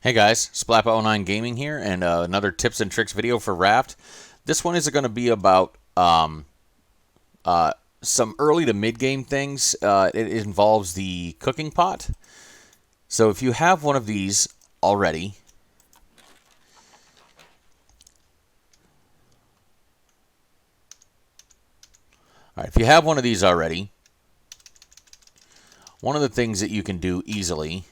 Hey guys, Splappa09 Gaming here, and another tips and tricks video for Raft. This one is going to be about some early to mid game things. It involves the cooking pot. So if you have one of these already, if you have one of these already, one of the things that you can do easily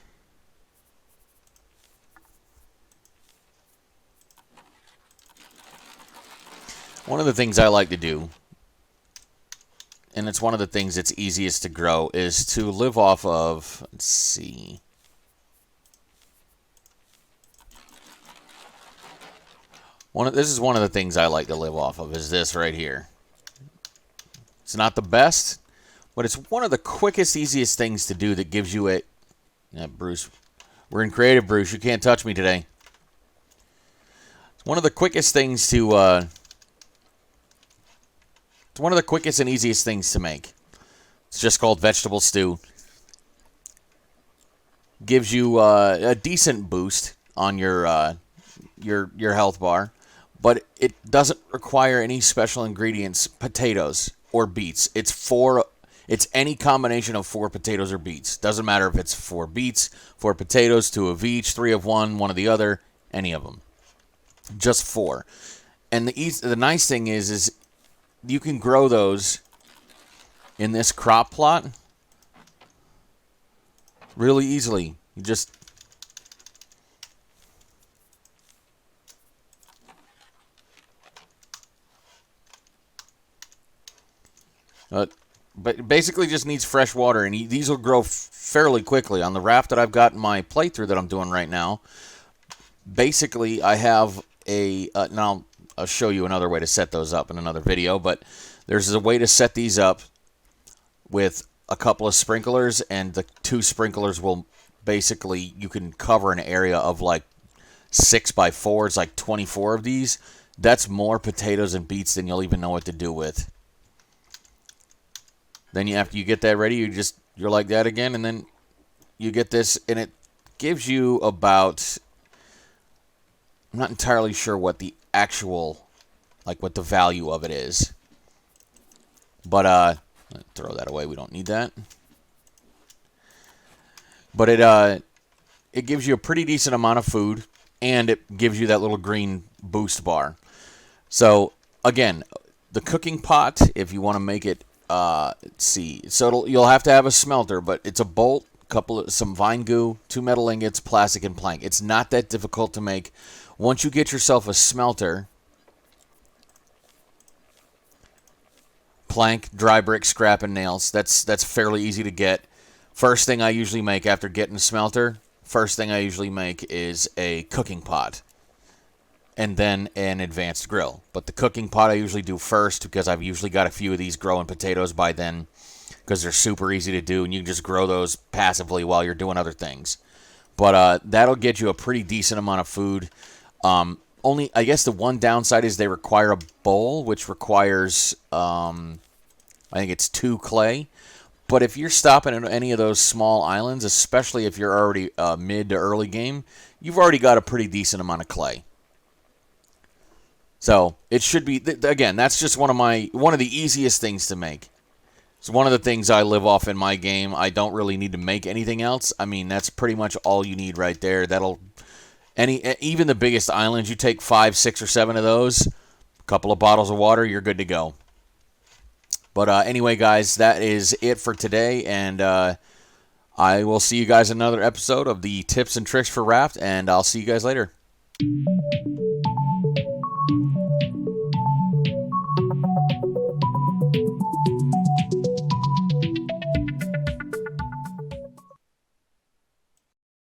One of the things I like to do, and it's one of the things that's easiest to grow, is to live off of, let's see. This is one of the things I like to live off of, is this right here. It's not the best, but it's one of the quickest, easiest things to do that gives you a... Yeah, Bruce. We're in creative, Bruce. You can't touch me today. It's one of the quickest things to... It's one of the quickest and easiest things to make. It's just called vegetable stew. Gives you a decent boost on your health bar, but it doesn't require any special ingredients, potatoes or beets. It's any combination of 4 potatoes or beets. Doesn't matter if it's 4 beets, 4 potatoes, 2 of each, 3 of one of the other, any of them. Just 4. And the nice thing is you can grow those in this crop plot really easily. You just but it basically just needs fresh water, and these will grow fairly quickly. On the raft that I've got in my playthrough that I'm doing right now, basically I have a now I'll show you another way to set those up in another video, but there's a way to set these up with a couple of sprinklers, and the 2 sprinklers will basically, you can cover an area of like 6 by 4. It's like 24 of these. That's more potatoes and beets than you'll even know what to do with. Then after you get that ready, you're like that again, and then you get this, and it gives you about, I'm not entirely sure what the actual, like what the value of it is. But throw that away. We don't need that. But it gives you a pretty decent amount of food, and it gives you that little green boost bar. So again, the cooking pot, if you want to make it, let's see. So you'll have to have a smelter, but it's a bolt, some vine goo, 2 metal ingots, plastic, and plank. It's not that difficult to make. Once you get yourself a smelter, plank, dry brick, scrap, and nails, that's fairly easy to get. First thing I usually make after getting a smelter, is a cooking pot, and then an advanced grill. But the cooking pot I usually do first, because I've usually got a few of these growing potatoes by then, because they're super easy to do, and you can just grow those passively while you're doing other things. But that'll get you a pretty decent amount of food. Only, I guess the one downside is they require a bowl, which requires, I think it's 2 clay. But if you're stopping at any of those small islands, especially if you're already mid to early game, you've already got a pretty decent amount of clay. So it should be, again, that's just one of the easiest things to make. It's one of the things I live off in my game. I don't really need to make anything else. I mean, that's pretty much all you need right there. Even the biggest islands, you take 5, 6, or 7 of those, a couple of bottles of water, you're good to go. But anyway, guys, that is it for today, and I will see you guys in another episode of the Tips and Tricks for Raft, and I'll see you guys later.